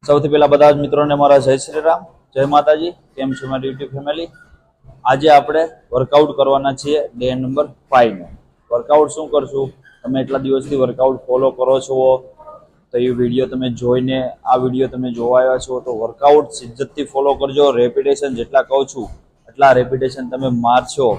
સૌથી પહેલા બધા જ મિત્રોને મારા જય શ્રી રામ, જય માતાજી. કેમ છો મારી યુટ્યુબ ફેમિલી? આજે આપણે વર્કઆઉટ કરવાના છીએ ડે નંબર 5 નો. વર્કઆઉટ શું કરશું? તમે એટલા દિવસથી વર્કઆઉટ ફોલો કરો છો તો એ વિડીયો તમે જોઈને આ વિડીયો તમે જોવા આવ્યા છો તો વર્કઆઉટ સિદ્ધતથી ફોલો કરજો. રેપિટેશન જેટલા કહું છું એટલા રેપિટેશન તમે મારશો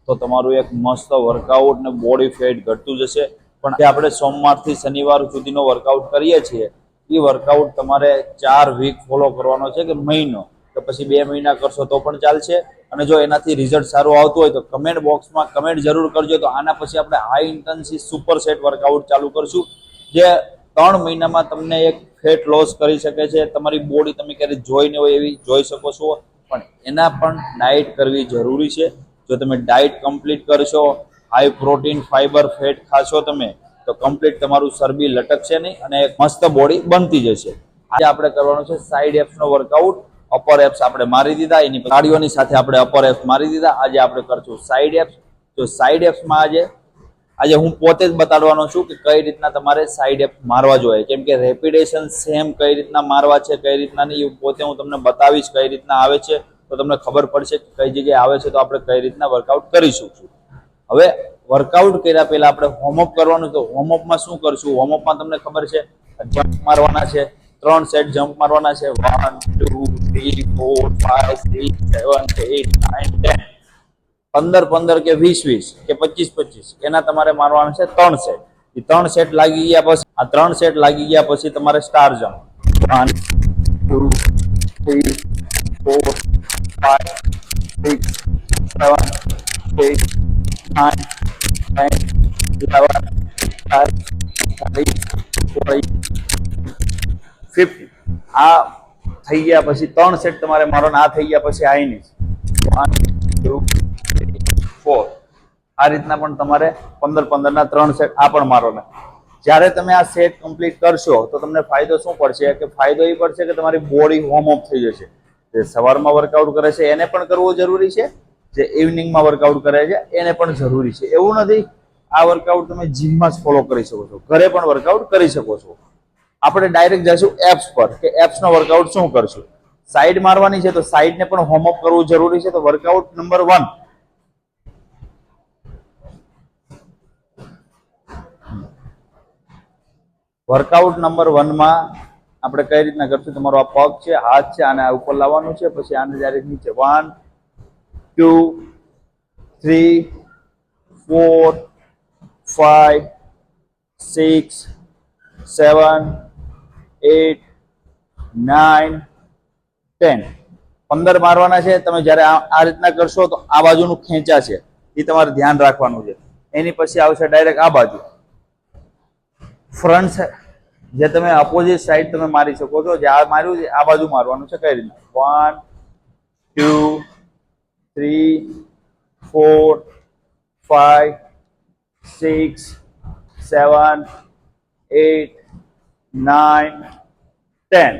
તો તમારું એક મસ્ત વર્કઆઉટ ને બોડી ફેટ ઘટતું જશે. પણ આપણે સોમવારથી શનિવાર સુધીનો વર્કઆઉટ કરીએ છીએ એ વર્કઆઉટ તમારે 4 વીક ફોલો કરવાનો છે કે મહિનો, તો પછી 2 મહિના કરશો તો પણ ચાલશે. અને જો એનાથી રિઝલ્ટ સારું આવતું હોય તો કમેન્ટ બોક્સમાં કમેન્ટ જરૂર કરજો. તો આના પછી આપણે high intensity super set workout ચાલુ કરશું જે 3 મહિનામાં તમને એક ફેટ લોસ કરી શકે છે. તમારી બોડી તમે ક્યારેય જોઈ ન હોય એવી જોઈ શકો છો, પણ એના પણ ડાયટ કરવી જરૂરી છે. જો તમે ડાયટ કમ્પ્લીટ કરશો, હાઈ પ્રોટીન ફાઈબર ફેટ ખાશો તમે તો કમ્પ્લીટ તમારું ચરબી લટકશે નહીં અને એક મસ્ત બોડી બનતી જશે. આજે આપણે કરવાનું છે સાઈડ એપ્સ નો વર્કઆઉટ. અપર એપ્સ આપણે મારી દીધા, એની કાર્ડિયોની સાથે આપણે અપર એપ્સ મારી દીધા. આજે આપણે કરશું સાઈડ એપ્સ. તો સાઈડ એપ્સમાં આજે હું પોતે જ બતાડવાનો છું કે કઈ રીતના તમારે સાઈડ એપ્સ મારવા જોઈએ. કેમ કે રેપિટેશન સેમ કઈ રીતના મારવા છે કઈ રીતના નહીં પોતે હું તમને બતાવીશ. કઈ રીતના આવે છે તો તમને ખબર પડશે કે કઈ જગ્યાએ આવે છે તો આપણે કઈ રીતના વર્કઆઉટ કરી શકશું. હવે વર્કઆઉટ કર્યા પહેલા આપણે વોર્મઅપ કરવાનું. તો વોર્મઅપમાં શું કરશું? વોર્મઅપમાં તમને ખબર છે જમ્પ મારવાના છે. 3 સેટ જમ્પ મારવાના છે. 1 2 3 4 5 6 7 8 9 10 15 કે 20 કે 25 એના તમારે મારવાના છે 3 સેટ. એ 3 સેટ લાગી ગયા પછી આ 3 સેટ લાગી ગયા પછી તમારે સ્ટાર જમ્પ 1 2 3 4 5 6 7 8 9 10 11 50. આ થઈ ગયા પછી 3 સેટ તમારે મારવાના. આ થઈ ગયા પછી આઈની 1 2 3 4 આ રીતના પણ તમારે 15 ના 3 સેટ આ પણ મારવાના. જ્યારે તમે આ સેટ કમ્પ્લીટ કરશો તો તમને ફાયદો શું પડશે? કે ફાયદો એ પડશે કે તમારી બોડી વોર્મઅપ થઈ જશે. જે સવારમાં વર્કઆઉટ કરે છે એને પણ કરવું જરૂરી છે, જે ઇવનિંગમાં વર્કઆઉટ કરે છે એને પણ જરૂરી છે. એવું નથી આ વર્કઆઉટ તમે જીમમાં જ ફોલો કરી શકો છો, ઘરે પણ વર્કઆઉટ કરી શકો છો. આપણે ડાયરેક્ટ જઈશું એપ્સ પર કે એપ્સ નો વર્કઆઉટ શું કરશું. સાઈડ મારવાની છે તો સાઈડને પણ વોર્મઅપ કરવું જરૂરી છે. તો વર્કઆઉટ નંબર 1 વર્કઆઉટ નંબર 1 માં આપણે કઈ રીતના કરશું? તમારો આ પગ છે, હાથ છે, આને ઉપર લાવવાનું છે, પછી આને ડાયરેક્ટ નીચે 1 2 3 4 5 6 7 8 9 10 15 મારવાના છે. તમે જ્યારે આ રીતના કરશો તો આ બાજુનું ખેંચા છે એ તમારે ધ્યાન રાખવાનું છે. એની પછી આવશે ડાયરેક્ટ આ બાજુ ફ્રન્ટ જે તમે અપોઝિટ સાઈડ તમે મારી શકો છો. જે આ માર્યું છે આ બાજુ મારવાનું છે. કઈ રીતના 1 2 3 4 5 6 7 8 9 10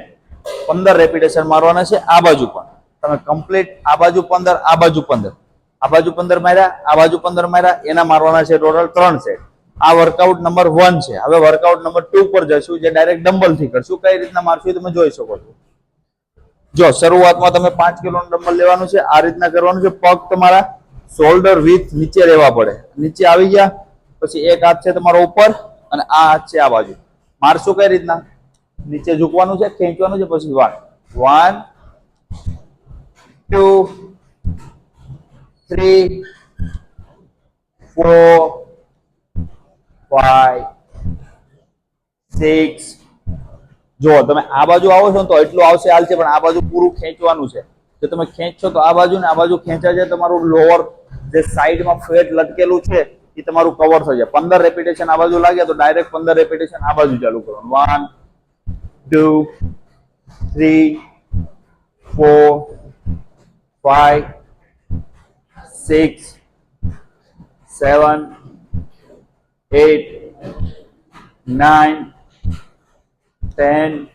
15 રેપિટેશન મારવાના છે. આ બાજુ પણ તમે કમ્પ્લીટ આ બાજુ 15 આ બાજુ 15 આ બાજુ 15 માર્યા, આ બાજુ 15 માર્યા, એના મારવાના છે ટોટલ 3 સેટ. આ વર્કઆઉટ નંબર 1 છે. હવે વર્કઆઉટ નંબર 2 પર જશું, જે ડાયરેક્ટ ડમ્બલ થી કરશું. કઈ રીતના મારશું તમે જોઈ શકો છો. જો શરૂઆતમાં તમે 5 કિલો ડમ્બલ લેવાનું છે. આ રીતના કરવાનું છે. પગ તમારા શોલ્ડર વિથ નીચે રહેવા પડે. નીચે આવી ગયા પછી એક હાથ છે તમારો ઉપર અને આ હાથ છે આ બાજુ. મારશું કઈ રીતના? નીચે ઝૂકવાનું છે, ખેંચવાનું છે, પછી 1 2 3 4 5 6. જો તમે આ બાજુ આવો છો ને તો એટલું આવશે હાલ છે, પણ આ બાજુ પૂરું ખેંચવાનું છે. જો તમે ખેંચશો તો આ બાજુ ને આ બાજુ ખેંચાય છે, તમારું લોઅર જે સાઈડમાં ફેટ લટકેલું છે એ તમારું કવર થઈ જાય. 15 રેપિટેશન આ બાજુ લાગ્યા તો ડાયરેક્ટ 15 રેપિટેશન આ બાજુ ચાલુ કરવાનું. 1 2 3 4 5 6 7 8 9 10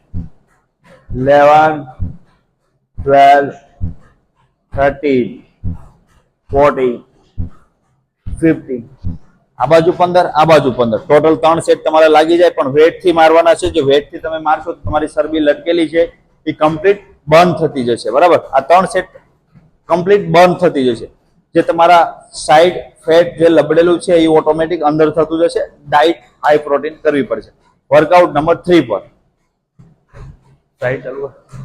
11 12 13 14 15 આ બાજુ 15 આ બાજુ 15 ટોટલ 3 સેટ તમારે લાગી જાય. પણ વેટ થી મારવાના છે. જો વેટ થી તમે મારશો તો તમારી ચરબી લટકેલી છે એ કમ્પ્લીટ બંધ થતી જશે. બરાબર, આ 3 સેટ કમ્પ્લીટ બંધ થતી જશે. જે તમારા સાઈડ ફેટ જે લબડેલું છે એ ઓટોમેટિક અંદર થતું જશે. ડાયટ હાઈ પ્રોટીન કરવી પડશે. વર્કઆઉટ નંબર 3 પર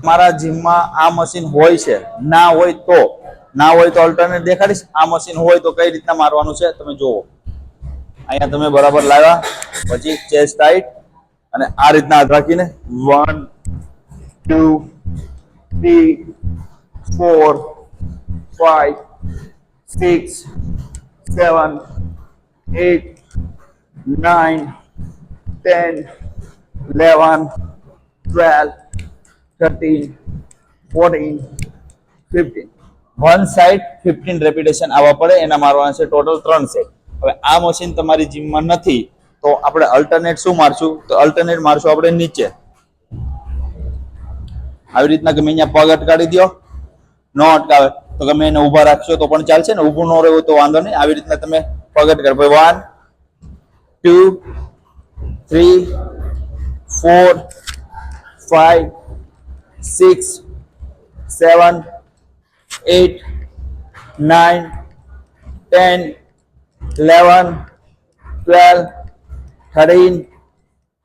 તમારા જીમમાં આ મશીન હોય છે, ના હોય તો અલ્ટરનેટ દેખાડીશ. આ મશીન હોય તો કઈ રીતના મારવાનું છે તમે જુઓ. અહીંયા તમે બરાબર લાવ્યા પછી ચેસ્ટ ટાઈટ અને આ રીતના હાથ રાખીને 1 2 3 4 5 6 7 8 9 10 11 12 13 14 15 વન સાઈડ 15 રેપિટેશન આવવા પડે એના મારવાના છે. Total 3 set. હવે આ મશીન તમારી જીમમાં નથી તો આપણે અલ્ટરનેટ શું મારશું? તો અલ્ટરનેટ મારશું આપણે નીચે આવી રીતના. ગમે અહીંયા પગ અટકાડી દો, ન અટકાવે તો ગમે એને ઊભા રાખશો તો પણ ચાલશે ને. ઊભું ન રહેવું તો વાંધો નહીં. આવી રીતના તમે પગ અટકાડો. 1 2 3 4 5 6 7 8 9 10 11 12 13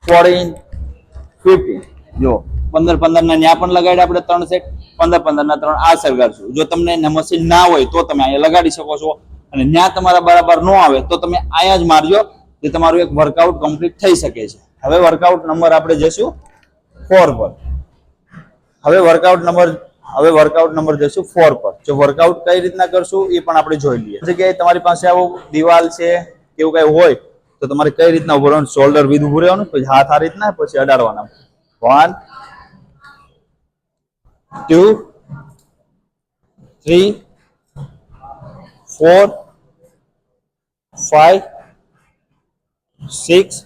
14 15 જો 15 ના ન્યા પણ લગાડ્યા આપણે 3 સેટ. 15 ના 3 આ સરગાડશું. જો તમને મશીન ના હોય તો તમે અહીંયા લગાડી શકો છો અને ન્યા તમારા બરાબર ન આવે તો તમે અહીંયા જ મારજો. જે તમારું એક વર્કઆઉટ કમ્પ્લીટ થઈ શકે છે. હવે વર્કઆઉટ નંબર આપણે જશું 4 પર. હવે વર્કઆઉટ નંબર જશું 4 પર. જો વર્કઆઉટ કઈ રીતના કરશું એ પણ આપણે જોઈ લઈએ. જગ્યાએ તમારી પાસે આવો દિવાલ છે કેવું કઈ હોય તો તમારે કઈ રીતના ઉભું રહેવાનું? શોલ્ડર વિધ ઉભું રહેવાનું, પછી હાથ આ રીતના, પછી અડાડવાના. 1 2 3 4 5 6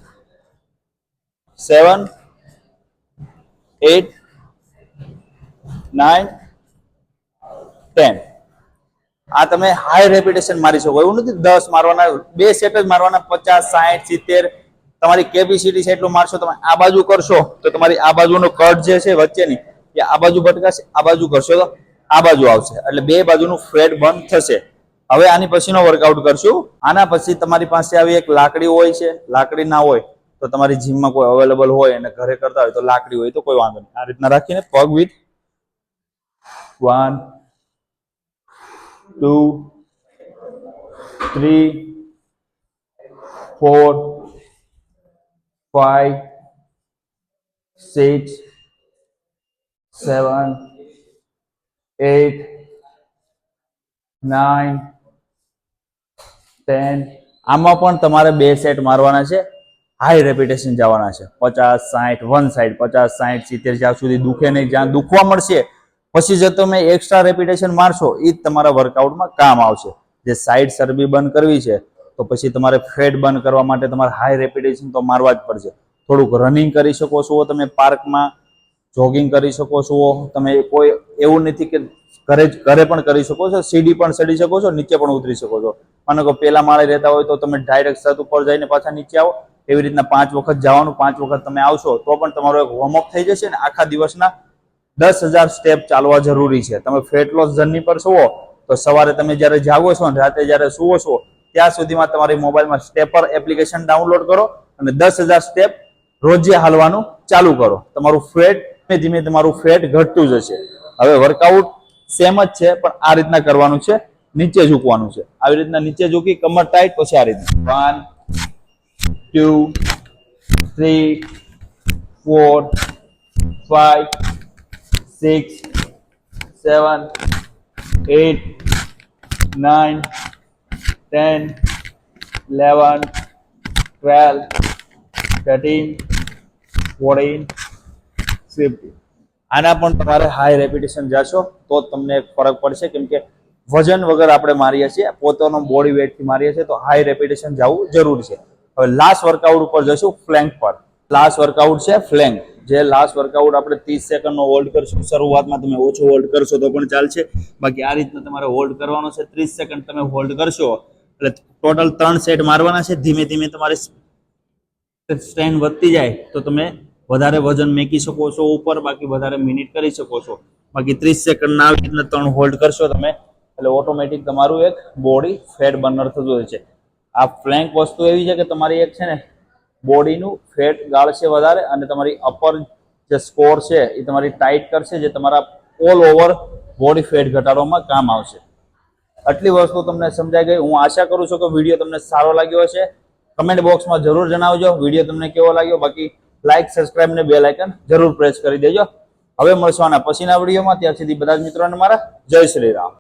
7 8 9 10. આ તમે હાઈ રેપિટેશન મારી શકો. એવું નથી 10 મારવાના, 2 સેટ જ મારવાના. 50 60 70 તમારી કેપેસિટી છે એટલું મારશો. તમે આ બાજુ કરશો તો તમારી આ બાજુનો કટ જે છે વચ્ચેની એ આ બાજુ ભટકાશે. આ બાજુ કરશો તો આ બાજુ આવશે, એટલે 2 બાજુનું ફેટ બંધ થશે. હવે આની પછીનો વર્કઆઉટ કરશું. આના પછી તમારી પાસે આવી એક લાકડી હોય છે. લાકડી ના હોય તો તમારી જીમમાં કોઈ અવેલેબલ હોય અને ઘરે કરતા હોય તો લાકડી હોય તો કોઈ વાંધો નહીં. આ રીતના રાખીને પગ વિથ 1 2 3 4 5 6 7 8 9 10. આમાં પણ તમારે 2 સેટ મારવાના છે. હાઈ રેપિટેશન જવાના છે. 50 60 વન સાઈડ 50 60 70 જ્યાં સુધી દુખે નહીં, જ્યાં દુખવા મળશે પછી જો તમે એક્સ્ટ્રા રેપિટેશન મારશો એ જ તમારા વર્કઆઉટમાં કામ આવશે. જે સાઈડ ચરબી બંધ કરવી છે તો પછી તમારે ફેટ બંધ કરવા માટે તમારે હાઈ રેપિટેશન તો મારવા જ પડશે. થોડુંક રનિંગ કરી શકો છો તમે, પાર્કમાં જોગિંગ કરી શકો છો તમે. કોઈ એવું નથી કે ઘરે પણ કરી શકો છો. સીડી પણ ચડી શકો છો, નીચે પણ ઉતરી શકો છો. માનો કે પેલા માળે રહેતા હોય તો તમે ડાયરેક્ટ છત ઉપર જઈને પાછા નીચે આવો. એવી રીતના 5 વખત જવાનું, 5 વખત તમે આવશો તો પણ તમારો એક વોર્મઅપ થઈ જશે. ને આખા દિવસના 10,000 સ્ટેપ ચાલવા જરૂરી છે. તમે ફેટ લોસ જર્ની પર છો તો સવારે તમે જ્યારે જાગો છો અને રાતે જ્યારે સુવો છો ત્યાં સુધીમાં તમારી મોબાઈલમાં સ્ટેપર એપ્લિકેશન ડાઉનલોડ કરો અને 10,000 સ્ટેપ રોજે હાલવાનું ચાલુ કરો. તમારું ફેટ ધીમે ધીમે તમારું ફેટ ઘટતું જશે. હવે વર્કઆઉટ સેમ જ છે પણ આ રીતના કરવાનું છે. નીચે ઝૂકવાનું છે. આવી રીતના નીચે ઝૂકી કમર ટાઈટ, પછી આ રીતના 1 2 3 4 5 6 7 8 9 10 11 12 13 14 15. આના પણ તમારે હાઈ રેપિટેશન જશો તો તમને ફરક પડશે. કેમ કે વજન વગર આપણે મારીએ છીએ, પોતાનો બોડી વેટ થી મારીએ છીએ, તો હાઈ રેપિટેશન જવું જરૂરી છે. હવે લાસ્ટ વર્કઆઉટ ઉપર જશું, ફ્લેન્ક પર. લાસ્ટ વર્કઆઉટ છે ફ્લેન્ક. જે લાસ્ટ વર્કઆઉટ આપણે 30 સેકન્ડનો હોલ્ડ કરશું. શરૂઆતમાં તમે ઓછો હોલ્ડ કરશો તો પણ ચાલશે, બાકી આ રીતના તમારે હોલ્ડ કરવાનો છે. 30 સેકન્ડ તમે હોલ્ડ કરશો એટલે ટોટલ 3 સેટ મારવાના છે. ધીમે ધીમે તમારે સ્ટ્રેન વધતી જાય તો તમે વધારે વજન મેકી શકો છો ઉપર, બાકી વધારે મિનિટ કરી શકો છો. બાકી 30 સેકન્ડના આવી રીતના 3 હોલ્ડ કરશો તમે એટલે ઓટોમેટિક તમારું એક બોડી ફેટ બર્નર થતું હોય છે. આ ફ્લેન્ક વસ્તુ એવી છે કે તમારી એક છે ને બોડીનું ફેટ ગાળશે વધારે અને તમારી અપર જે સ્કોર છે એ તમારી ટાઈટ કરશે, જે તમારા ઓલ ઓવર બોડી ફેટ ઘટાડવામાં કામ આવશે. આટલી વસ્તુ તમને સમજાઈ ગઈ. હું આશા કરું છું કે વિડીયો તમને સારો લાગ્યો હશે. કમેન્ટ બોક્સમાં જરૂર જણાવજો વિડીયો તમને કેવો લાગ્યો. બાકી લાઈક, સબસ્ક્રાઇબ ને બેલ આઇકન જરૂર પ્રેસ કરી દેજો. હવે મળશું આના પછીના વિડીયોમાં. ત્યાં સુધી બધા જ મિત્રોને મારા જય શ્રી રામ.